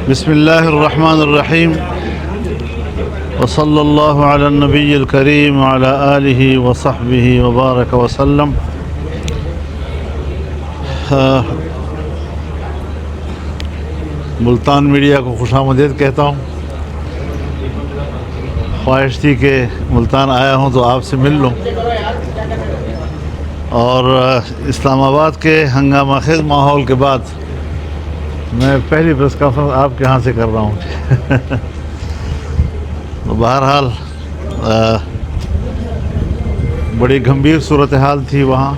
بسم اللہ الرحمن الرحیم وصلی اللہ علی النبی الکریم وعلی آلہ وصحبہ وبارک وسلم۔ ملتان میڈیا کو خوش آمدید کہتا ہوں۔ خواہش تھی کہ ملتان آیا ہوں تو آپ سے مل لوں، اور اسلام آباد کے ہنگامہ خیز ماحول کے بعد میں پہلی پریس کانفرنس آپ کے ہاں سے کر رہا ہوں۔ بہرحال بڑی گھمبیر صورتحال تھی وہاں،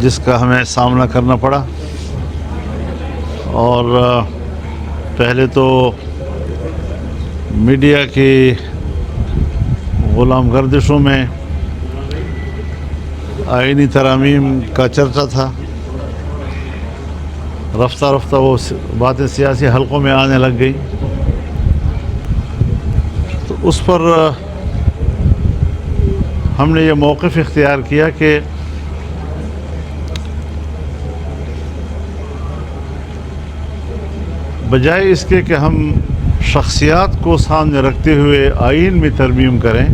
جس کا ہمیں سامنا کرنا پڑا، اور پہلے تو میڈیا کی غلام گردشوں میں آئینی ترامیم کا چرچا تھا۔ رفتہ رفتہ وہ باتیں سیاسی حلقوں میں آنے لگ گئی، تو اس پر ہم نے یہ موقف اختیار کیا کہ بجائے اس کے کہ ہم شخصیات کو سامنے رکھتے ہوئے آئین میں ترمیم کریں،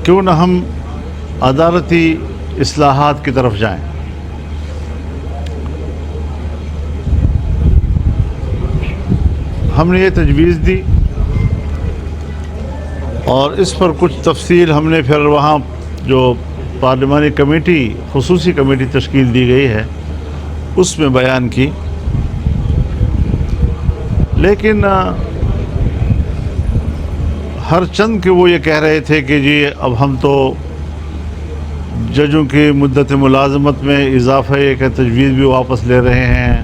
کیوں نہ ہم عدالتی اصلاحات کی طرف جائیں۔ ہم نے یہ تجویز دی، اور اس پر کچھ تفصیل ہم نے پھر وہاں جو پارلیمانی کمیٹی، خصوصی کمیٹی تشکیل دی گئی ہے، اس میں بیان کی۔ لیکن ہر چند کے وہ یہ کہہ رہے تھے کہ جی اب ہم تو ججوں کی مدت ملازمت میں اضافے کا تجویز بھی واپس لے رہے ہیں،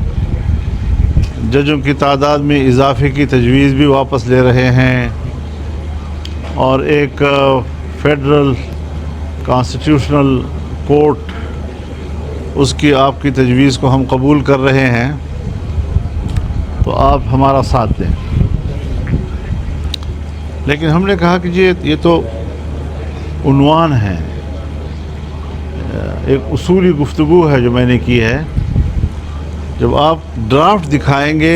ججوں کی تعداد میں اضافے کی تجویز بھی واپس لے رہے ہیں، اور ایک فیڈرل کانسٹیٹیوشنل کورٹ، اس کی آپ کی تجویز کو ہم قبول کر رہے ہیں، تو آپ ہمارا ساتھ دیں۔ لیکن ہم نے کہا کہ جی یہ تو عنوان ہے، ایک اصولی گفتگو ہے جو میں نے کی ہے۔ جب آپ ڈرافٹ دکھائیں گے،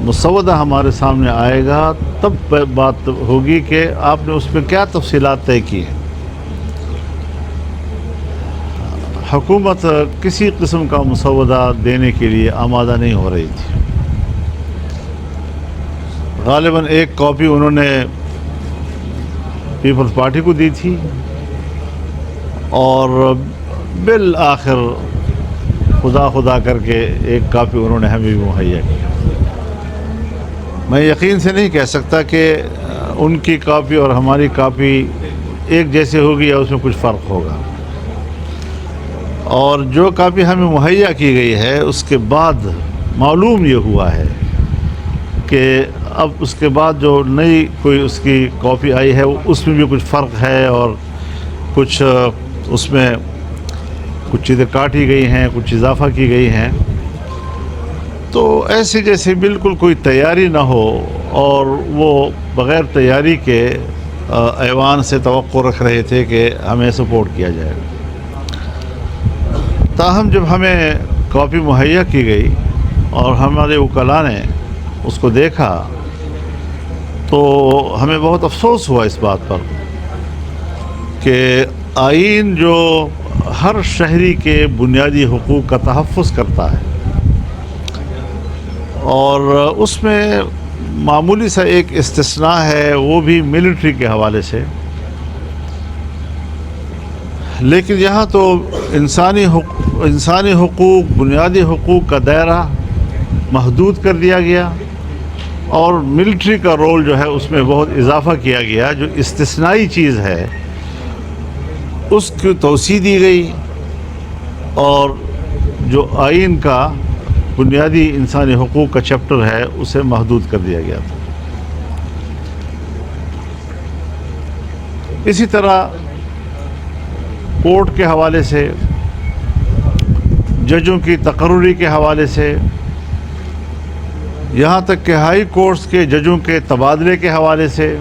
مسودہ ہمارے سامنے آئے گا، تب بات ہوگی کہ آپ نے اس میں کیا تفصیلات طے کی ہیں۔ حکومت کسی قسم کا مسودہ دینے کے لیے آمادہ نہیں ہو رہی تھی۔ غالباً ایک کاپی انہوں نے پیپلز پارٹی کو دی تھی، اور بالآخر خدا کر کے ایک کاپی انہوں نے ہمیں بھی مہیا کی۔ میں یقین سے نہیں کہہ سکتا کہ ان کی کاپی اور ہماری کاپی ایک جیسے ہوگی یا اس میں کچھ فرق ہوگا، اور جو کاپی ہمیں مہیا کی گئی ہے اس کے بعد معلوم یہ ہوا ہے کہ اب اس کے بعد جو نئی کوئی اس کی کاپی آئی ہے اس میں بھی کچھ فرق ہے، اور کچھ اس میں کچھ چیزیں کاٹی گئی ہیں، کچھ اضافہ کی گئی ہیں۔ تو ایسے جیسے بالکل کوئی تیاری نہ ہو، اور وہ بغیر تیاری کے ایوان سے توقع رکھ رہے تھے کہ ہمیں سپورٹ کیا جائے گا۔ تاہم جب ہمیں کاپی مہیا کی گئی اور ہمارے وکلاء نے اس کو دیکھا، تو ہمیں بہت افسوس ہوا اس بات پر کہ آئین جو ہر شہری کے بنیادی حقوق کا تحفظ کرتا ہے، اور اس میں معمولی سا ایک استثناء ہے، وہ بھی ملٹری کے حوالے سے، لیکن یہاں تو انسانی حقوق، بنیادی حقوق کا دائرہ محدود کر دیا گیا، اور ملٹری کا رول جو ہے اس میں بہت اضافہ کیا گیا۔ جو استثنائی چیز ہے اس کی توسیع دی گئی، اور جو آئین کا بنیادی انسانی حقوق کا چیپٹر ہے اسے محدود کر دیا گیا تھا۔ اسی طرح کورٹ کے حوالے سے، ججوں کی تقرری کے حوالے سے، یہاں تک کہ ہائی کورٹس کے ججوں کے تبادلے کے حوالے سے،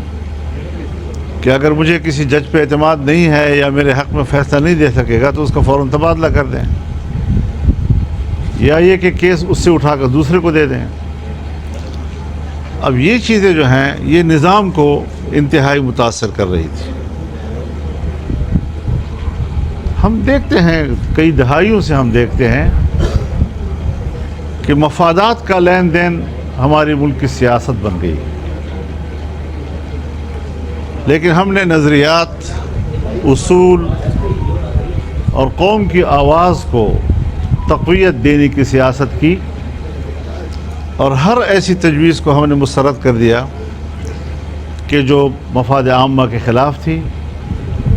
کہ اگر مجھے کسی جج پہ اعتماد نہیں ہے یا میرے حق میں فیصلہ نہیں دے سکے گا تو اس کا فوراً تبادلہ کر دیں۔ یا یہ کہ کیس اس سے اٹھا کر دوسرے کو دے دیں۔ اب یہ چیزیں جو ہیں یہ نظام کو انتہائی متاثر کر رہی تھی۔ ہم دیکھتے ہیں، کئی دہائیوں سے ہم دیکھتے ہیں کہ مفادات کا لین دین ہمارے ملک کی سیاست بن گئی، لیکن ہم نے نظریات، اصول اور قوم کی آواز کو تقویت دینے کی سیاست کی، اور ہر ایسی تجویز کو ہم نے مسترد کر دیا کہ جو مفاد عامہ کے خلاف تھی،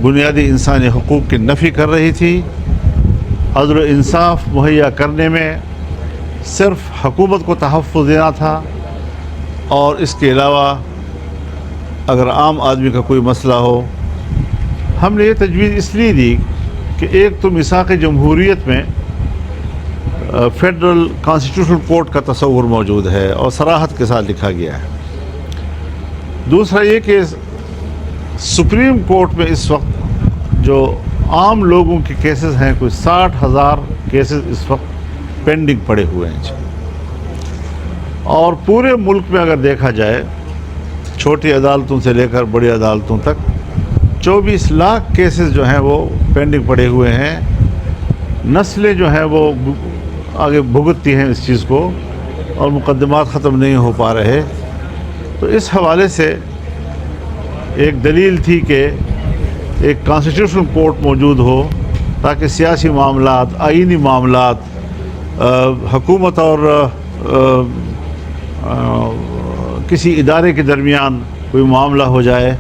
بنیادی انسانی حقوق کی نفی کر رہی تھی، عدل و انصاف مہیا کرنے میں صرف حکومت کو تحفظ دینا تھا، اور اس کے علاوہ اگر عام آدمی کا کوئی مسئلہ ہو۔ ہم نے یہ تجویز اس لیے دی کہ ایک تو میثاق جمہوریت میں فیڈرل کانسٹیٹیوشنل کورٹ کا تصور موجود ہے اور صراحت کے ساتھ لکھا گیا ہے۔ دوسرا یہ کہ سپریم کورٹ میں اس وقت جو عام لوگوں کے کیسز ہیں، کوئی 60,000 کیسز اس وقت پینڈنگ پڑے ہوئے ہیں، اور پورے ملک میں اگر دیکھا جائے چھوٹی عدالتوں سے لے کر بڑی عدالتوں تک 24 لاکھ کیسز جو ہیں وہ پینڈنگ پڑے ہوئے ہیں۔ نسلیں جو ہیں وہ آگے بھگتتی ہیں اس چیز کو، اور مقدمات ختم نہیں ہو پا رہے۔ تو اس حوالے سے ایک دلیل تھی کہ ایک کانسٹیٹیوشنل کورٹ موجود ہو تاکہ سیاسی معاملات، آئینی معاملات، حکومت اور کسی ادارے کے درمیان کوئی معاملہ ہو جائے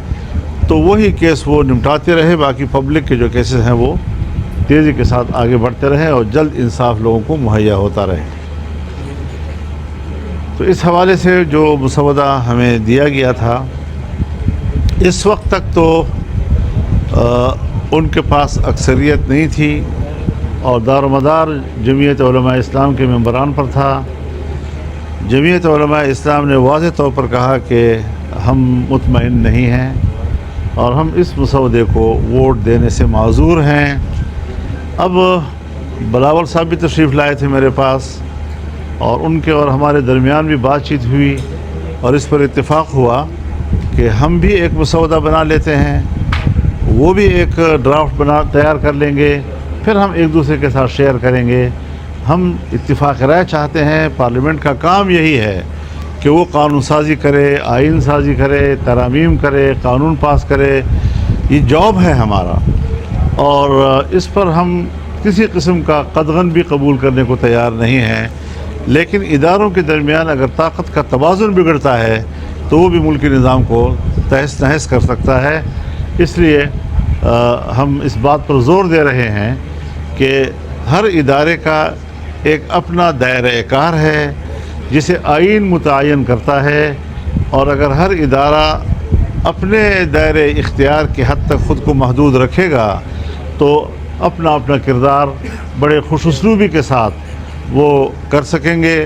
تو وہی کیس وہ نمٹاتے رہے، باقی پبلک کے جو کیسز ہیں وہ تیزی کے ساتھ آگے بڑھتے رہے اور جلد انصاف لوگوں کو مہیا ہوتا رہے۔ تو اس حوالے سے جو مسودہ ہمیں دیا گیا تھا، اس وقت تک تو ان کے پاس اکثریت نہیں تھی، اور دار و مدار جمعیت علماء اسلام کے ممبران پر تھا۔ جمعیت علماء اسلام نے واضح طور پر کہا کہ ہم مطمئن نہیں ہیں اور ہم اس مسودے کو ووٹ دینے سے معذور ہیں۔ اب بلاول صاحب بھی تشریف لائے تھے میرے پاس، اور ان کے اور ہمارے درمیان بھی بات چیت ہوئی، اور اس پر اتفاق ہوا کہ ہم بھی ایک مسودہ بنا لیتے ہیں، وہ بھی ایک ڈرافٹ تیار کر لیں گے، پھر ہم ایک دوسرے کے ساتھ شیئر کریں گے۔ ہم اتفاق رائے چاہتے ہیں، پارلیمنٹ کا کام یہی ہے کہ وہ قانون سازی کرے، آئین سازی کرے، ترامیم کرے، قانون پاس کرے، یہ جاب ہے ہمارا، اور اس پر ہم کسی قسم کا قدغن بھی قبول کرنے کو تیار نہیں ہیں۔ لیکن اداروں کے درمیان اگر طاقت کا توازن بگڑتا ہے تو وہ بھی ملکی نظام کو تہس نہس کر سکتا ہے۔ اس لیے ہم اس بات پر زور دے رہے ہیں کہ ہر ادارے کا ایک اپنا دائرہ کار ہے جسے آئین متعین کرتا ہے، اور اگر ہر ادارہ اپنے دائرہ اختیار کی حد تک خود کو محدود رکھے گا تو اپنا اپنا کردار بڑے خوش اسلوبی کے ساتھ وہ کر سکیں گے،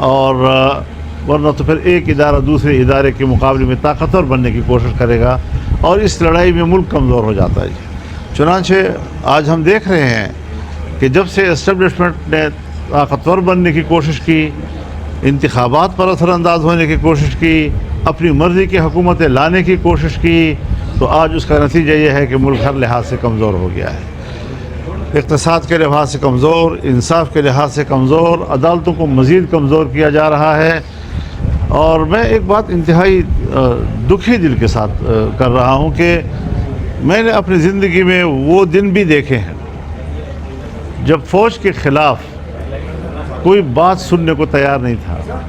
اور ورنہ تو پھر ایک ادارہ دوسرے ادارے کے مقابلے میں طاقتور بننے کی کوشش کرے گا، اور اس لڑائی میں ملک کمزور ہو جاتا ہے۔ چنانچہ آج ہم دیکھ رہے ہیں کہ جب سے اسٹیبلشمنٹ نے طاقتور بننے کی کوشش کی، انتخابات پر اثر انداز ہونے کی کوشش کی، اپنی مرضی کی حکومتیں لانے کی کوشش کی، تو آج اس کا نتیجہ یہ ہے کہ ملک ہر لحاظ سے کمزور ہو گیا ہے۔ اقتصاد کے لحاظ سے کمزور، انصاف کے لحاظ سے کمزور، عدالتوں کو مزید کمزور کیا جا رہا ہے۔ اور میں ایک بات انتہائی دکھی دل کے ساتھ کر رہا ہوں کہ میں نے اپنی زندگی میں وہ دن بھی دیکھے ہیں جب فوج کے خلاف کوئی بات سننے کو تیار نہیں تھا،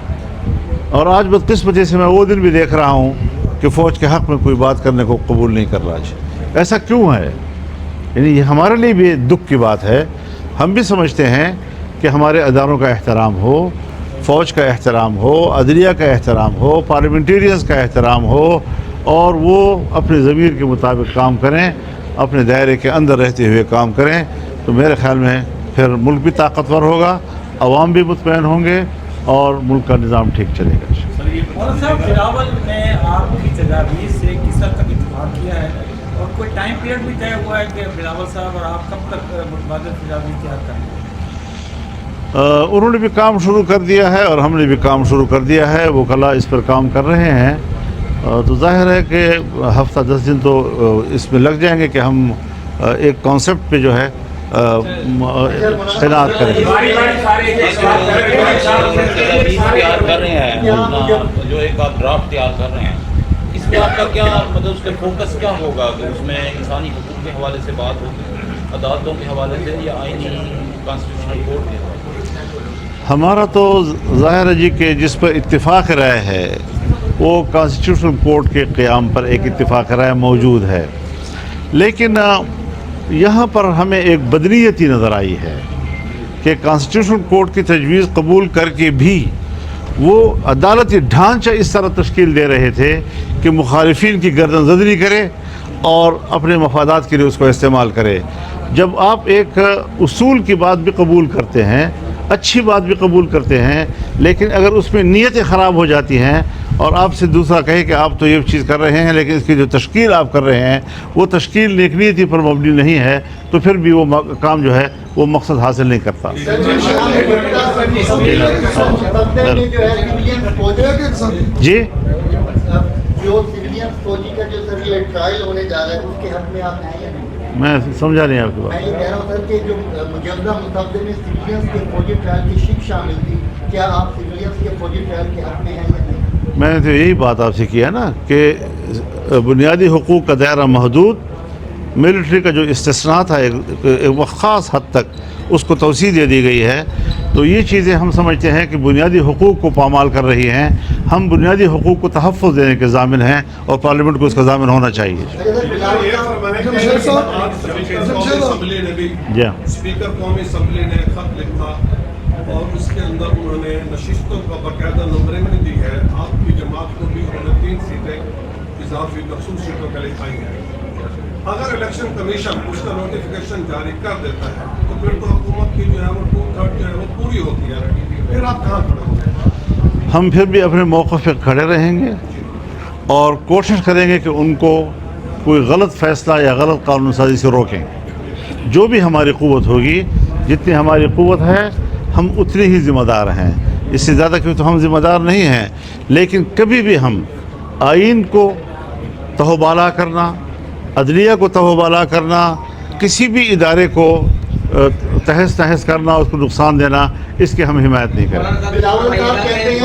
اور آج بدقسمتی سے میں وہ دن بھی دیکھ رہا ہوں کہ فوج کے حق میں کوئی بات کرنے کو قبول نہیں کر رہا ہے۔ ایسا کیوں ہے؟ یعنی یہ ہمارے لیے بھی دکھ کی بات ہے۔ ہم بھی سمجھتے ہیں کہ ہمارے اداروں کا احترام ہو، فوج کا احترام ہو، عدلیہ کا احترام ہو، پارلیمنٹیرینز کا احترام ہو، اور وہ اپنے ضمیر کے مطابق کام کریں، اپنے دائرے کے اندر رہتے ہوئے کام کریں، تو میرے خیال میں پھر ملک بھی طاقتور ہوگا، عوام بھی مطمئن ہوں گے، اور ملک کا نظام ٹھیک چلے گا۔ اور صاحب بلاول نے آپ کی تجاویز سے کس حد تک اتفاق کیا ہے، اور کوئی ٹائم پیریڈ بھی طے ہوا ہے کہ بلاول صاحب اور آپ کب تک متبادل تجاویز تیار کریں گے؟ انہوں نے بھی کام شروع کر دیا ہے اور ہم نے بھی کام شروع کر دیا ہے، وکلاء اس پر کام کر رہے ہیں، تو ظاہر ہے کہ ہفتہ 10 دن تو اس میں لگ جائیں گے کہ ہم ایک کانسیپٹ پہ جو ہے تعینات کریں گے۔ تیار کر رہے ہیں جو ایک آپ ڈرافٹ تیار کر رہے ہیں، اس میں آپ کا کیا مطلب اس کا فوکس کیا ہوگا کہ اس میں انسانی حقوق کے حوالے سے بات ہوگی، عدالتوں کے حوالے سے، یا آئینی کانسٹیٹیوشنل کورٹ کے حوالے سے؟ ہمارا تو ظاہر ہے جی کہ جس پر اتفاق رائے ہے وہ کانسٹیٹیوشنل کورٹ کے قیام پر ایک اتفاق رائے موجود ہے، لیکن یہاں پر ہمیں ایک بدنیتی نظر آئی ہے کہ کانسٹیٹیوشنل کورٹ کی تجویز قبول کر کے بھی وہ عدالتی ڈھانچہ اس طرح تشکیل دے رہے تھے کہ مخالفین کی گردن زدری کرے اور اپنے مفادات کے لیے اس کو استعمال کرے۔ جب آپ ایک اصول کی بات بھی قبول کرتے ہیں، اچھی بات بھی قبول کرتے ہیں، لیکن اگر اس میں نیتیں خراب ہو جاتی ہیں اور آپ سے دوسرا کہے کہ آپ تو یہ چیز کر رہے ہیں لیکن اس کی جو تشکیل آپ کر رہے ہیں وہ تشکیل نیک نیتی پر مبنی نہیں ہے، تو پھر بھی وہ کام جو ہے وہ مقصد حاصل نہیں کرتا۔ جی جو سویلین فوجی کا جو سر یہ ٹرائل ہونے جا رہا ہے اس کے حق میں آپ ہیں یا نہیں؟ میں سمجھا نہیں آپ کی میں بات۔ یہ کہہ رہا ہوں سر کہ جو مجوزہ مصادرے میں سویلینز کے فوجی ٹرائل کی شک شامل تھی، کیا آپ سویلینز کے فوجی ٹرائل کے حق میں ہیں یا نہیں؟ میں نے تو یہی بات آپ سے کیا نا کہ بنیادی حقوق کا دائرہ محدود، ملٹری کا جو استثناء تھا ایک خاص حد تک اس کو توسیع دے دی گئی ہے، تو یہ چیزیں ہم سمجھتے ہیں کہ بنیادی حقوق کو پامال کر رہی ہیں۔ ہم بنیادی حقوق کو تحفظ دینے کے ضامن ہیں اور پارلیمنٹ کو اس کا ضامن ہونا چاہیے۔ جی ہاں، اسپیکر قومی اسمبلی نے خط لکھا اور اس کے اندر انہوں نے نشستوں کا باقاعدہ نمبرنگ دی ہے۔ آپ کی جماعت کو بھی انہوں نے 3 سیٹیں اضافی مخصوص سیٹوں کے لکھائی ہیں۔ اگر الیکشن کمیشن اس کا نوٹیفیکیشن جاری کر دیتا ہے تو پھر تو حکومت کی جو ہے وہ 2/3 جو ہے وہ پوری ہوتی ہے، پھر آپ کہاں کھڑے ہوں گے؟ ہم پھر بھی اپنے موقف پہ کھڑے رہیں گے اور کوشش کریں گے کہ ان کو کوئی غلط فیصلہ یا غلط قانون سازی سے روکیں۔ جو بھی ہماری قوت ہوگی، جتنی ہماری قوت ہے ہم اتنے ہی ذمہ دار ہیں، اس سے زیادہ کیوں تو ہم ذمہ دار نہیں ہیں، لیکن کبھی بھی ہم آئین کو تہوبالا کرنا، عدلیہ کو تہوبالا کرنا، کسی بھی ادارے کو تہس نہس کرنا، اس کو نقصان دینا، اس کی ہم حمایت نہیں کریں۔ بلاول صاحب کہتے ہیں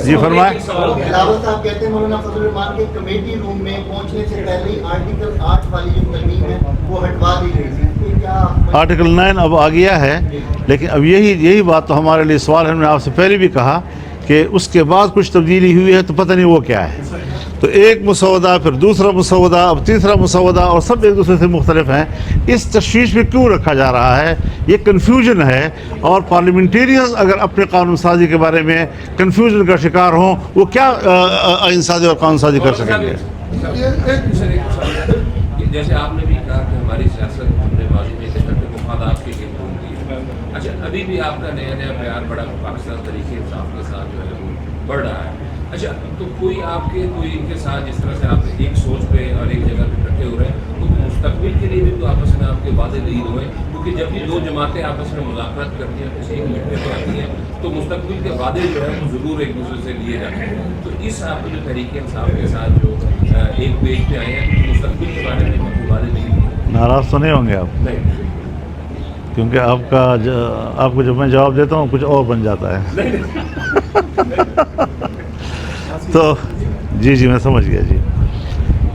جی فرمائیں۔ بلاول صاحب کہتے ہیں مولانا فضل الرحمان کے کمیٹی روم میں پہنچنے سے پہلے ہی آرٹیکل 8 والی جو ترمیم ہے وہ ہٹوا دی گئی تھی، اس پہ کیا آرٹیکل 9 اب آ گیا ہے، لیکن اب یہی بات تو ہمارے لیے سوال ہے۔ ہم نے آپ سے پہلے بھی کہا کہ اس کے بعد کچھ تبدیلی ہوئی ہے تو پتہ نہیں وہ کیا ہے، تو ایک مسودہ پھر دوسرا مسودہ اب تیسرا مسودہ اور سب ایک دوسرے سے مختلف ہیں۔ اس تشویش میں کیوں رکھا جا رہا ہے؟ یہ کنفیوژن ہے، اور پارلیمنٹیرینز اگر اپنے قانون سازی کے بارے میں کنفیوژن کا شکار ہوں وہ کیا آئین سازی اور قانون سازی کر سکیں گے؟ جیسے آپ نے بھی کہا کہ ہماری سیاست ہم نے ماضی میں سے کرتے مفادات کے لیے گھومتی ہے۔ اچھا، ابھی بھی آپ کا نیا بیان بڑا پاکستان طریقے انصاف کے ساتھ جو ہے وہ بڑھ رہا ہے۔ اچھا، تو کوئی ان کے ساتھ جس طرح سے آپ ایک سوچ پہ اور ایک جگہ پہ اکٹھے ہو رہے ہیں، تو مستقبل کے لیے بھی تو آپس میں آپ کے وعدے دہید ہوئے، کیونکہ جب بھی 2 جماعتیں آپس میں مذاکرات کرتی ہیں، کسی ایک مٹنے پہ آتی ہیں، تو مستقبل کے وعدے جو ہے وہ ضرور ایک دوسرے سے لیے جاتے ہیں۔ تو اس آپ جو تحریک انصاف کے ساتھ جو ایک پیج پہ آئے ہیں، مستقبل کے بارے میں کوئی وعدے دہید ہیں؟ ناراض تو نہیں ہوں گے آپ؟ نہیں، کیونکہ آپ کو جب میں جواب دیتا ہوں کچھ اور بن جاتا ہے۔ تو جی میں سمجھ گیا۔ جی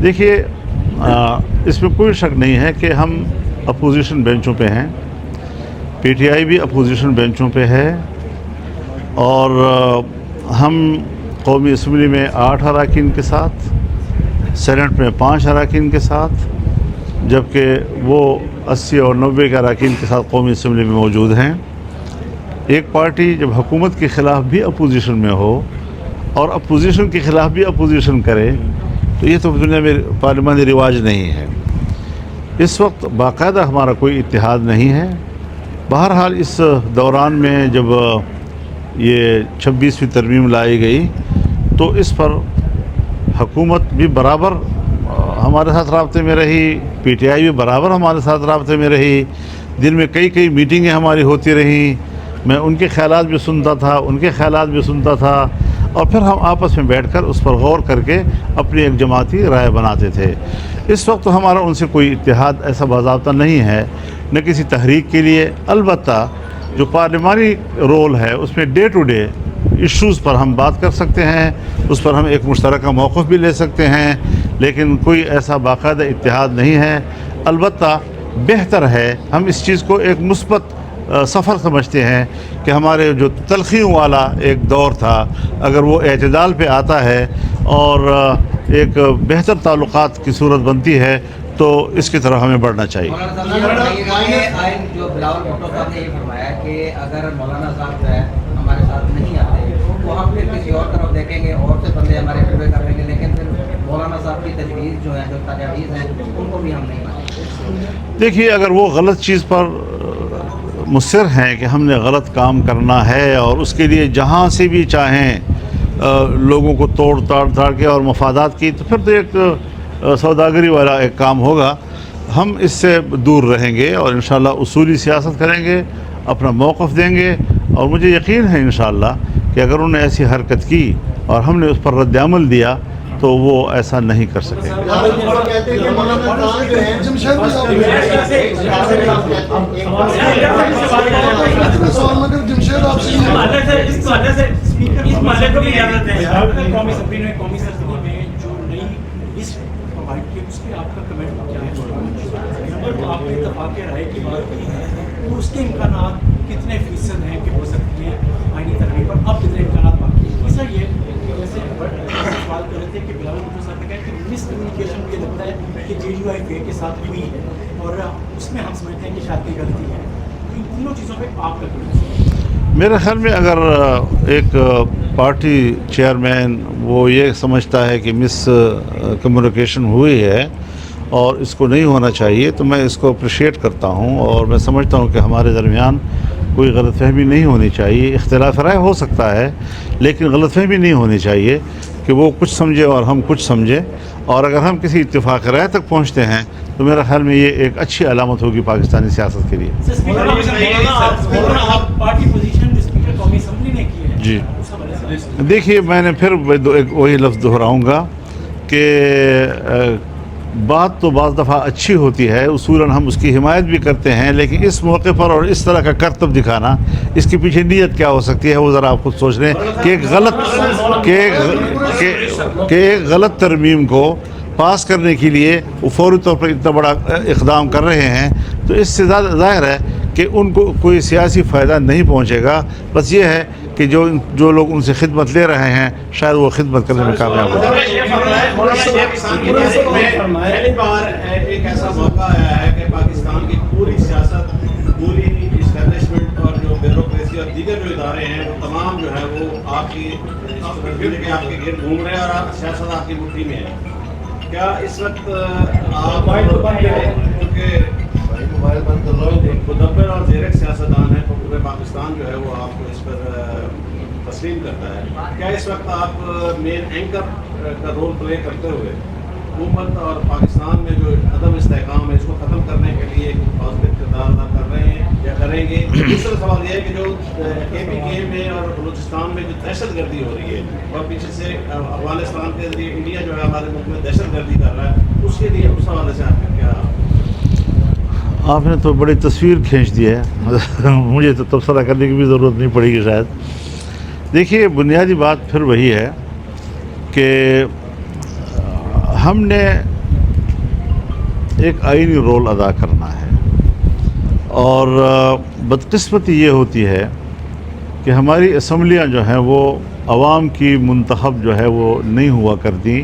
دیکھیے، اس میں کوئی شک نہیں ہے کہ ہم اپوزیشن بینچوں پہ ہیں، پی ٹی آئی بھی اپوزیشن بینچوں پہ ہے، اور ہم قومی اسمبلی میں 8 اراکین کے ساتھ، سینٹ میں 5 اراکین کے ساتھ، جبکہ وہ 80 اور 90 کے اراکین کے ساتھ قومی اسمبلی میں موجود ہیں۔ ایک پارٹی جب حکومت کے خلاف بھی اپوزیشن میں ہو اور اپوزیشن کے خلاف بھی اپوزیشن کرے تو یہ تو دنیا میں پارلیمانی رواج نہیں ہے۔ اس وقت باقاعدہ ہمارا کوئی اتحاد نہیں ہے۔ بہرحال اس دوران میں جب یہ 26ویں ترمیم لائی گئی تو اس پر حکومت بھی برابر ہمارے ساتھ رابطے میں رہی، پی ٹی آئی بھی برابر ہمارے ساتھ رابطے میں رہی، دن میں کئی میٹنگیں ہماری ہوتی رہیں، میں ان کے خیالات بھی سنتا تھا، ان کے خیالات بھی سنتا تھا، اور پھر ہم آپس میں بیٹھ کر اس پر غور کر کے اپنی ایک جماعتی رائے بناتے تھے۔ اس وقت ہمارا ان سے کوئی اتحاد ایسا باضابطہ نہیں ہے، نہ کسی تحریک کے لیے۔ البتہ جو پارلیمانی رول ہے اس میں ڈے ٹو ڈے ایشوز پر ہم بات کر سکتے ہیں، اس پر ہم ایک مشترکہ موقف بھی لے سکتے ہیں، لیکن کوئی ایسا باقاعدہ اتحاد نہیں ہے۔ البتہ بہتر ہے، ہم اس چیز کو ایک مثبت سفر سمجھتے ہیں کہ ہمارے جو تلخیوں والا ایک دور تھا، اگر وہ اعتدال پہ آتا ہے اور ایک بہتر تعلقات کی صورت بنتی ہے تو اس کی طرف ہمیں بڑھنا چاہیے۔ جو بلاول بھٹو صاحب نے یہ فرمایا کہ اگر مولانا صاحب جو ہے ہمارے ساتھ نہیں آتے تو ہم پھر کسی اور طرف دیکھیں گے، اور سے بندے ہمارے فیور کر لیں گے، لیکن پھر مولانا صاحب کی تجویز جو ہے، جو تجاویز ہیں، ان کو بھی ہم نہیں مانیں۔ دیکھیے، اگر وہ غلط چیز پر مصر ہیں کہ ہم نے غلط کام کرنا ہے اور اس کے لیے جہاں سے بھی چاہیں لوگوں کو توڑ کے اور مفادات کی، تو پھر تو ایک سوداگری والا ایک کام ہوگا۔ ہم اس سے دور رہیں گے اور انشاءاللہ اصولی سیاست کریں گے، اپنا موقف دیں گے، اور مجھے یقین ہے انشاءاللہ کہ اگر انہوں نے ایسی حرکت کی اور ہم نے اس پر رد عمل دیا تو وہ ایسا نہیں کر سکے۔ اس کے امکانات کتنے فیصد ہیں کہ ہو سکتی ہیں آئینی ترمیم پر؟ اب کتنے امکانات باقی ہیں؟ تیسرا یہ جیسے سوال کر رہے تھے کہ بلاول بھٹو صاحب نے کہا کہ مس کمیونیکیشن مجھے لگتا ہے کہ JUIK کے ساتھ ہوئی ہے، اور اس میں ہم سمجھتے ہیں کہ شاید کوئی غلطی ہے۔ ان تینوں چیزوں پہ آپ کا کیا؟ میرے خیال میں اگر ایک پارٹی چیئرمین وہ یہ سمجھتا ہے کہ مس کمیونیکیشن ہوئی ہے اور اس کو نہیں ہونا چاہیے، تو میں اس کو اپریشیٹ کرتا ہوں، اور میں سمجھتا ہوں کہ ہمارے درمیان کوئی غلط فہمی نہیں ہونی چاہیے۔ اختلاف رائے ہو سکتا ہے لیکن غلط فہمی نہیں ہونی چاہیے کہ وہ کچھ سمجھے اور ہم کچھ سمجھیں، اور اگر ہم کسی اتفاق رائے تک پہنچتے ہیں تو میرا خیال میں یہ ایک اچھی علامت ہوگی پاکستانی سیاست کے لیے۔ جی دیکھیے، میں نے پھر وہی لفظ دہراؤں گا کہ بات تو بعض دفعہ اچھی ہوتی ہے، اصولاً ہم اس کی حمایت بھی کرتے ہیں، لیکن اس موقع پر اور اس طرح کا کرتب دکھانا، اس کے پیچھے نیت کیا ہو سکتی ہے وہ ذرا آپ خود سوچ لیں کہ ایک غلط ترمیم کو پاس کرنے کے لیے وہ فوری طور پر اتنا بڑا اقدام کر رہے ہیں، تو اس سے ظاہر ہے کہ ان کو کوئی سیاسی فائدہ نہیں پہنچے گا۔ بس یہ ہے کہ جو لوگ ان سے خدمت لے رہے ہیں شاید وہ خدمت کرنے میں کامیاب ہو جائیں۔ پہلی بار ایک ایسا موقع آیا ہے کہ پاکستان کی پوری سیاست، پوری اسٹیبلشمنٹ اور جو بیوروکریسی اور دیگر جو ادارے ہیں وہ تمام جو ہے وہ آپ کے گرد گھوم رہے ہیں اور سیاست آپ کی مٹھی میں ہے۔ کیا اس وقت آپ کیونکہ مدبر اور زیرک سیاستدان ہیں، پورے پاکستان جو ہے وہ آپ کو اس پر تسلیم کرتا ہے، کیا اس وقت آپ مین اینکر کا رول پلے کرتے ہوئے حکومت اور پاکستان میں جو عدم استحکام ہے اس کو ختم کرنے کے لیے پازیٹیو کردار ادا کر رہے ہیں یا کریں گے؟ دوسرا سوال یہ ہے کہ جو KPK میں اور بلوچستان میں جو دہشت گردی ہو رہی ہے اور پیچھے سے افغانستان کے ذریعے انڈیا جو ہے ہمارے ملک میں دہشت گردی کر رہا ہے، اس کے لیے اس حوالے سے آپ کا کیا؟ آپ نے تو بڑی تصویر کھینچ دی ہے، مجھے تو تبصرہ کرنے کی بھی ضرورت نہیں پڑے گی شاید۔ دیکھیے، بنیادی بات پھر وہی ہے کہ ہم نے ایک آئینی رول ادا کرنا ہے، اور بدقسمتی یہ ہوتی ہے کہ ہماری اسمبلیاں جو ہیں وہ عوام کی منتخب جو ہے وہ نہیں ہوا کرتی،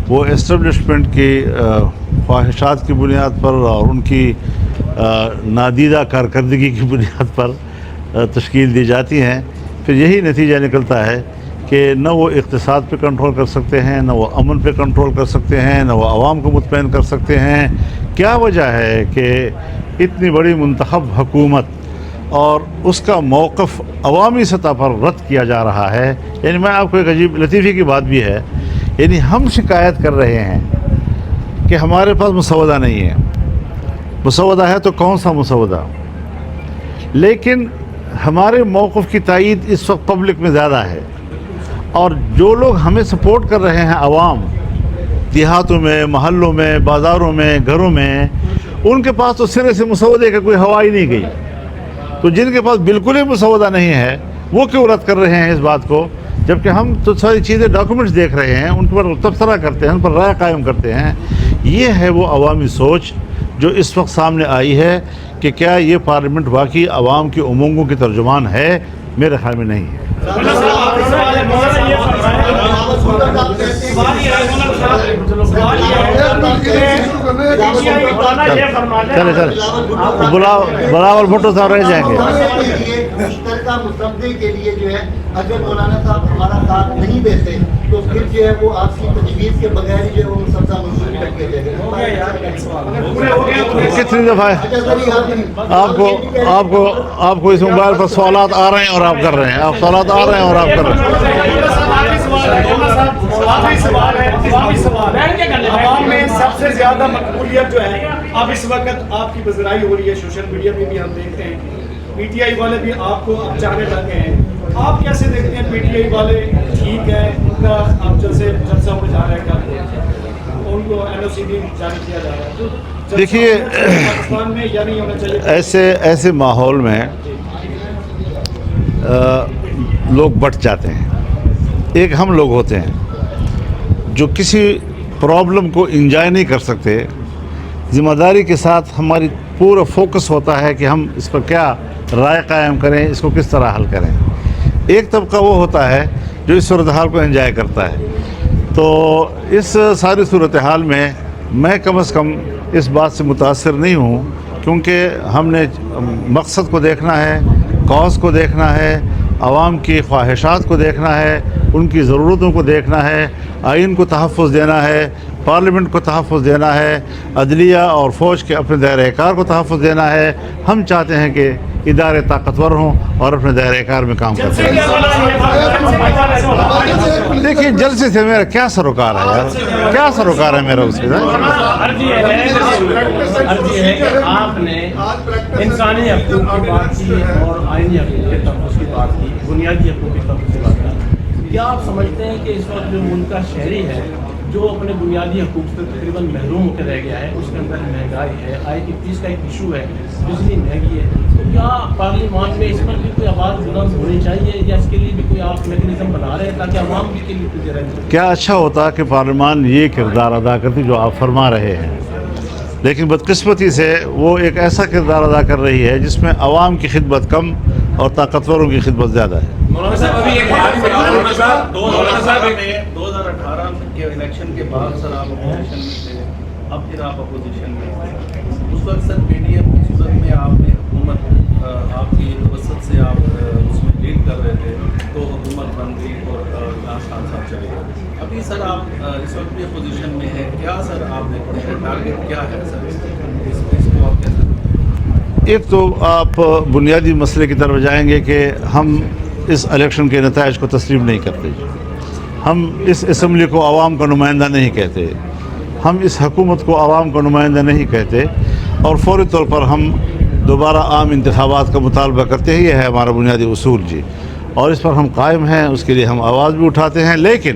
وہ اسٹیبلشمنٹ کی خواہشات کی بنیاد پر اور ان کی نادیدہ کارکردگی کی بنیاد پر تشکیل دی جاتی ہیں۔ پھر یہی نتیجہ نکلتا ہے کہ نہ وہ اقتصاد پہ کنٹرول کر سکتے ہیں، نہ وہ امن پہ کنٹرول کر سکتے ہیں، نہ وہ عوام کو مطمئن کر سکتے ہیں۔ کیا وجہ ہے کہ اتنی بڑی منتخب حکومت اور اس کا موقف عوامی سطح پر رد کیا جا رہا ہے؟ یعنی میں آپ کو ایک عجیب لطیفے کی بات بھی ہے، یعنی ہم شکایت کر رہے ہیں کہ ہمارے پاس مسودہ نہیں ہے، مسودہ ہے تو کون سا مسودہ. لیکن ہمارے موقف کی تائید اس وقت پبلک میں زیادہ ہے, اور جو لوگ ہمیں سپورٹ کر رہے ہیں, عوام دیہاتوں میں, محلوں میں, بازاروں میں, گھروں میں, ان کے پاس تو سرے سے مسودے کا کوئی ہوا ہی نہیں گئی. تو جن کے پاس بالکل ہی مسودہ نہیں ہے وہ کیوں رد کر رہے ہیں اس بات کو, جبکہ ہم تو ساری چیزیں ڈاکومنٹس دیکھ رہے ہیں, ان پر تبصرہ کرتے ہیں, ان پر رائے قائم کرتے ہیں. یہ ہے وہ عوامی سوچ جو اس وقت سامنے آئی ہے کہ کیا یہ پارلیمنٹ واقعی عوام کی امنگوں کی ترجمان ہے. میرے خیال میں نہیں ہے. چلے بلاول بھٹو صاحب رہ جائیں گے. مشترکہ مسودے کے لیے جو ہے اگر مولانا صاحب ہمارا ساتھ نہیں دیتے تو پھر جو ہے وہ آپ کی تجویز کے بغیر جو ہے وہ مسودہ منظور کر کے دے گا. کتنی دفعہ آپ کو اس موبائل پر سوالات آ رہے ہیں اور آپ کر رہے ہیں, آپ سوالات آ رہے ہیں اور آپ کر رہے ہیں. عوام میں سب سے زیادہ مقبولیت جو ہے اب اس وقت آپ کی بزرائی ہو رہی ہے, سوشل میڈیا پہ بھی ہم دیکھتے ہیں, پی ٹی آئی والے بھی آپ کو اب چاہنے لگے ہیں. آپ کیسے دیکھتے ہیں پی ٹی آئی والے ٹھیک ہے, ان کا اب جلسہ ہونے جا رہا ہے, کل ان کو این او سی بھی جاری کیا جا رہا ہے, تو دیکھیے پاکستان میں یا نہیں ہونا چاہیے؟ ایسے ماحول میں لوگ بٹ جاتے ہیں. ایک ہم لوگ ہوتے ہیں جو کسی پرابلم کو انجوائے نہیں کر سکتے, ذمہ داری کے ساتھ ہماری پورا فوکس ہوتا ہے کہ ہم اس پر کیا رائے قائم کریں, اس کو کس طرح حل کریں. ایک طبقہ وہ ہوتا ہے جو اس صورتحال کو انجوائے کرتا ہے. تو اس ساری صورتحال میں کم از کم اس بات سے متاثر نہیں ہوں, کیونکہ ہم نے مقصد کو دیکھنا ہے, کاز کو دیکھنا ہے, عوام کی خواہشات کو دیکھنا ہے, ان کی ضرورتوں کو دیکھنا ہے, آئین کو تحفظ دینا ہے, پارلیمنٹ کو تحفظ دینا ہے, عدلیہ اور فوج کے اپنے دائرۂ کار کو تحفظ دینا ہے. ہم چاہتے ہیں کہ ادارے طاقتور ہوں اور اپنے دائرۂ کار میں کام کرتے ہیں. دیکھیے جلسے سے میرا کیا سروکار ہے یار, کیا سروکار ہے میرا اس کے ساتھ. عرضی ہے کہ آپ نے انسانی حقوق کی بات کی اور آئینی حقوق کے تحفظ کی بات کی, بنیادی حقوق کے تحفظ کی بات کی. کیا آپ سمجھتے ہیں کہ اس وقت جو ملک کا شہری ہے جو اپنے بنیادی حقوق سے تقریباً محروم ہو کے رہ گیا ہے, اس کے اندر مہنگائی ہے, آئے کی چیز کا ایک ایشو ہے, بجلی مہنگی ہے, تو کیا پارلیمان میں اس پر بھی کوئی آواز بلند ہونی چاہیے یا اس کے لیے بھی کوئی آپ میکینزم بنا رہے ہیں تاکہ عوام بھی کے لیے کچھ رہے؟ کیا اچھا ہوتا کہ پارلیمان یہ کردار ادا کرتی جو آپ فرما رہے ہیں, لیکن بدقسمتی سے وہ ایک ایسا کردار ادا کر رہی ہے جس میں عوام کی خدمت کم اور طاقتوروں کی خدمت زیادہ ہے. مولانا صاحب ابھی ایک بات 2018 کے الیکشن کے بعد سر آپ اپوزیشن میں تھے, اب پھر آپ اپوزیشن میں تھے. اس وقت سر پی ڈی ایم کی صورت میں آپ نے حکومت آپ کی وسط سے آپ اس میں لیڈ کر رہے تھے, تو حکومت بن گئی اور خان صاحب چلے گئے. ابھی سر آپ اس وقت بھی اپوزیشن میں ہیں, کیا سر آپ دیکھتے ہیں ٹارگیٹ کیا ہے سر اس کو آپ کیسے؟ ایک تو آپ بنیادی مسئلے کی طرف جائیں گے کہ ہم اس الیکشن کے نتائج کو تسلیم نہیں کرتے, ہم اس اسمبلی کو عوام کا نمائندہ نہیں کہتے, ہم اس حکومت کو عوام کا نمائندہ نہیں کہتے, اور فوری طور پر ہم دوبارہ عام انتخابات کا مطالبہ کرتے ہیں. یہ ہے ہمارا بنیادی اصول جی, اور اس پر ہم قائم ہیں, اس کے لیے ہم آواز بھی اٹھاتے ہیں. لیکن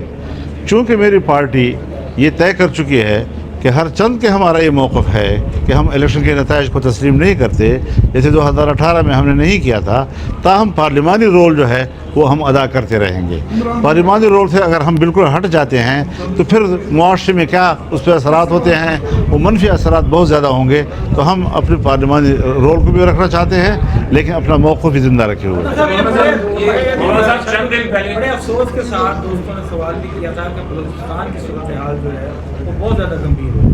چونکہ میری پارٹی یہ طے کر چکی ہے کہ ہر چند کے ہمارا یہ موقف ہے کہ ہم الیکشن کے نتائج کو تسلیم نہیں کرتے, جیسے 2018 میں ہم نے نہیں کیا تھا, تاہم پارلیمانی رول جو ہے وہ ہم ادا کرتے رہیں گے. پارلیمانی رول سے اگر ہم بالکل ہٹ جاتے ہیں تو پھر معاشرے میں کیا اس پہ اثرات ہوتے ہیں, وہ منفی اثرات بہت زیادہ ہوں گے. تو ہم اپنے پارلیمانی رول کو بھی رکھنا چاہتے ہیں, لیکن اپنا موقف بھی زندہ رکھے ہوئے. بڑے افسوس کے ساتھ دوستوں نے سوال بھی کیا تھا کہ بلوچستان کی صورتحال جو ہے وہ بہت زیادہ گمبھیر ہو.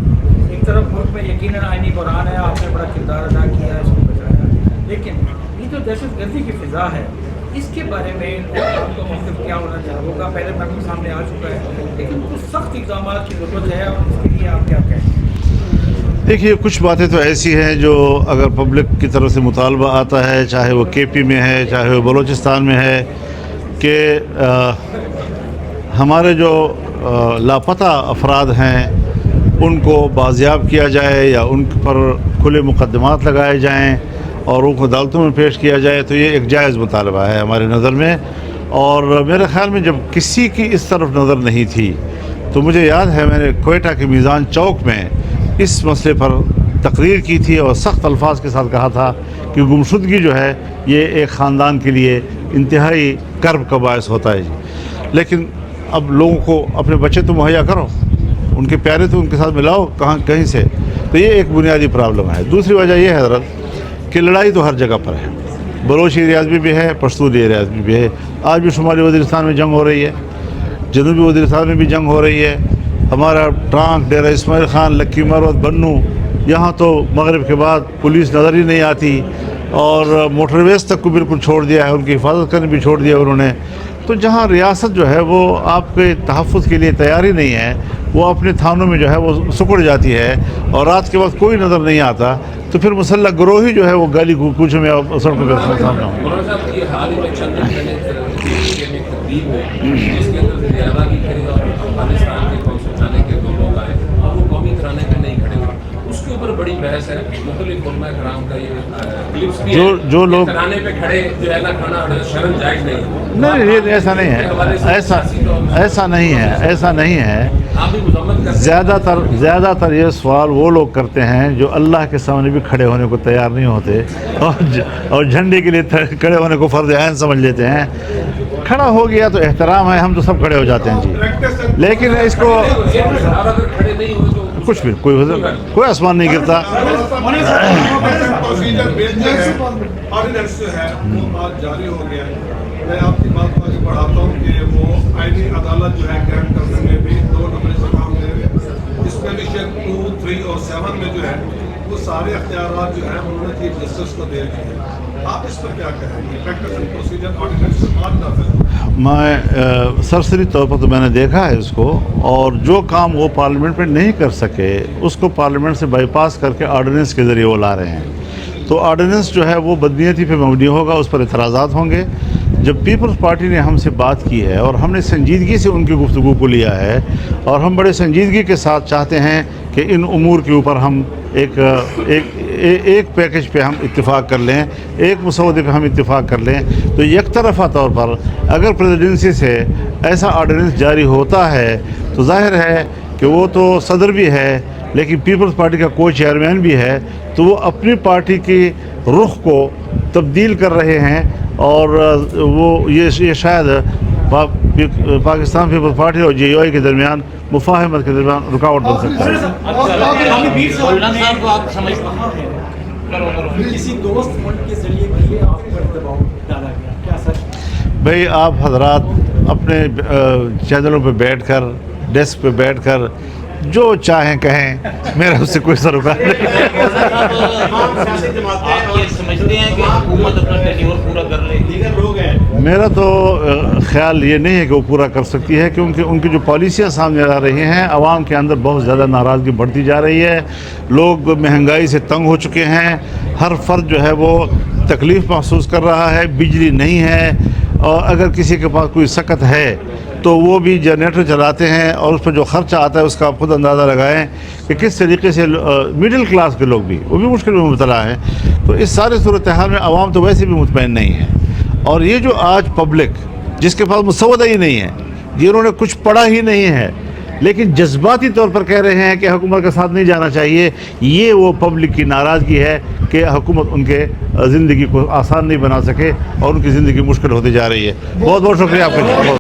ایک طرف ملک میں یقیناً آئینی بحران ہے, آپ نے بڑا کردار ادا کیا ہے, اس کو بچایا, لیکن یہ جو دہشت گردی کی فضا ہے اس کے بارے میں آپ کا موقف کیا ہونا چاہیے ہوگا؟ پہلے محکمہ سامنے آ چکا ہے, لیکن کچھ سخت اقدامات کی ضرورت ہے, اور اس کے لیے آپ کیا کہیں؟ دیکھیے کچھ باتیں تو ایسی ہیں جو اگر پبلک کی طرف سے مطالبہ آتا ہے, چاہے وہ کے پی میں ہے, چاہے وہ بلوچستان میں ہے, کہ ہمارے جو لاپتہ افراد ہیں ان کو بازیاب کیا جائے یا ان پر کھلے مقدمات لگائے جائیں اور ان کو عدالتوں میں پیش کیا جائے تو یہ ایک جائز مطالبہ ہے ہماری نظر میں. اور میرے خیال میں جب کسی کی اس طرف نظر نہیں تھی تو مجھے یاد ہے میں نے کوئٹہ کے میزان چوک میں اس مسئلے پر تقریر کی تھی اور سخت الفاظ کے ساتھ کہا تھا کہ گمشدگی جو ہے یہ ایک خاندان کے لیے انتہائی کرب کا باعث ہوتا ہے جی. لیکن اب لوگوں کو اپنے بچے تو مہیا کرو, ان کے پیارے تو ان کے ساتھ ملاؤ کہیں سے. تو یہ ایک بنیادی پرابلم ہے. دوسری وجہ یہ ہے حضرت کہ لڑائی تو ہر جگہ پر ہے. بلوچ ایریاز میں بھی ہے, پشتون ایریاز میں بھی ہے. آج بھی شمالی وزیرستان میں جنگ ہو رہی ہے, جنوبی وزیرستان میں بھی جنگ ہو رہی ہے. ہمارا ٹانک, ڈیرہ اسماعیل خان, لکی مروت, بنو, یہاں تو مغرب کے بعد پولیس نظر ہی نہیں آتی اور موٹر ویز تک کو بالکل چھوڑ دیا ہے, ان کی حفاظت کرنے بھی چھوڑ دیا انہوں نے. تو جہاں ریاست جو ہے وہ آپ کے تحفظ کے لیے تیار ہی نہیں ہے, وہ اپنے تھانوں میں جو ہے وہ سکڑ جاتی ہے اور رات کے وقت کوئی نظر نہیں آتا, تو پھر مسلح گروہ ہی جو ہے وہ گلی کوچوں میں اور سڑکوں پہ سامنا ہو. مولانا صاحب یہ حال ہی میں چند دن پہلے ایک تقریب ہے جس کے اندر زیادہ کی کھڑے اور افغانستان کے قوم سمجھانے کے دو لوگ آئے اور وہ قومی ترانے پہ نہیں کھڑے ہوئے. اس کے اوپر بڑی بحث ہے, مختلف علماء کرام کا یہ کلپس بھی جو لوگ ترانے پہ کھڑے جو ہے نا کھانا شرم جائز نہیں. نہیں, یہ ایسا نہیں ہے, ایسا نہیں ہے. آپ بھی مذمت کرتے ہیں. زیادہ تر یہ سوال وہ لوگ کرتے ہیں جو اللہ کے سامنے بھی کھڑے ہونے کو تیار نہیں ہوتے اور جھنڈے کے لیے کھڑے ہونے کو فرض عین سمجھ لیتے ہیں. کھڑا ہو گیا تو احترام ہے, ہم تو سب کھڑے ہو جاتے ہیں جی. لیکن اس کو اگر کھڑے نہیں ہوئے تو کچھ بھی کوئی آسمان نہیں گرتا. آرڈیننس جو ہے وہ آج جاری ہو گیا. میں آپ کی بات کو آگے بڑھاتا ہوں کہ وہ آئینی عدالت جو ہے قائم کرنے میں بھی 2 نمبر سے کام دے رہے ہیں. اس میں بھی شیئر 2, 3 اور 7 میں جو ہے وہ سارے اختیارات جو ہیں انہوں نے چیف جسٹس کو دے دیے ہیں. آپ اس پر کیا کہیں گے؟ پریکٹس اینڈ پروسیجر آرڈیننس سے بات نافذ. میں سرسری طور پر تو میں نے دیکھا ہے اس کو, اور جو کام وہ پارلیمنٹ میں نہیں کر سکے اس کو پارلیمنٹ سے بائی پاس کر کے آرڈیننس کے ذریعے وہ لا رہے ہیں. تو آرڈیننس جو ہے وہ بدنیتی پہ مبنی ہوگا, اس پر اعتراضات ہوں گے. جب پیپلز پارٹی نے ہم سے بات کی ہے اور ہم نے سنجیدگی سے ان کی گفتگو کو لیا ہے اور ہم بڑے سنجیدگی کے ساتھ چاہتے ہیں کہ ان امور کے اوپر ہم ایک پیکج پہ ہم اتفاق کر لیں, ایک مسودے پہ ہم اتفاق کر لیں, تو یک طرفہ طور پر اگر پریزیڈنسی سے ایسا آرڈیننس جاری ہوتا ہے تو ظاہر ہے کہ وہ تو صدر بھی ہے لیکن پیپلز پارٹی کا کو چیئرمین بھی ہے, تو وہ اپنی پارٹی کی رخ کو تبدیل کر رہے ہیں اور وہ یہ شاید پاکستان پیپلز پارٹی اور جے یو آئی کے درمیان مفاہمت کے درمیان رکاوٹ بن سکتا ہے. کسی دوست ملک کے ذریعے بھی آپ پر دباؤ ڈالا گیا, کیا سچ؟ بھئی آپ حضرات اپنے چینلوں پہ بیٹھ کر, ڈیسک پہ بیٹھ کر جو چاہیں کہیں, میرا اس سے کوئی سروکار نہیں. آپ یہ سمجھتے ہیں کہ حکومت اپنا ٹینیور پورا کر لے؟ دیگر لوگ ہیں. میرا تو خیال یہ نہیں ہے کہ وہ پورا کر سکتی ہے, کیونکہ ان کی جو پالیسیاں سامنے آ رہی ہیں عوام کے اندر بہت زیادہ ناراضگی بڑھتی جا رہی ہے. لوگ مہنگائی سے تنگ ہو چکے ہیں, ہر فرد جو ہے وہ تکلیف محسوس کر رہا ہے. بجلی نہیں ہے, اور اگر کسی کے پاس کوئی سکت ہے تو وہ بھی جنریٹر چلاتے ہیں اور اس پر جو خرچہ آتا ہے اس کا آپ خود اندازہ لگائیں کہ کس طریقے سے مڈل کلاس کے لوگ بھی وہ بھی مشکل میں مبتلا ہیں. تو اس سارے صورتحال میں عوام تو ویسے بھی مطمئن نہیں ہے. اور یہ جو آج پبلک جس کے پاس مسودہ ہی نہیں ہے, جنہوں نے کچھ پڑھا ہی نہیں ہے لیکن جذباتی طور پر کہہ رہے ہیں کہ حکومت کے ساتھ نہیں جانا چاہیے, یہ وہ پبلک کی ناراضگی ہے کہ حکومت ان کے زندگی کو آسان نہیں بنا سکے اور ان کی زندگی مشکل ہوتی جا رہی ہے. بہت بہت شکریہ آپ کا.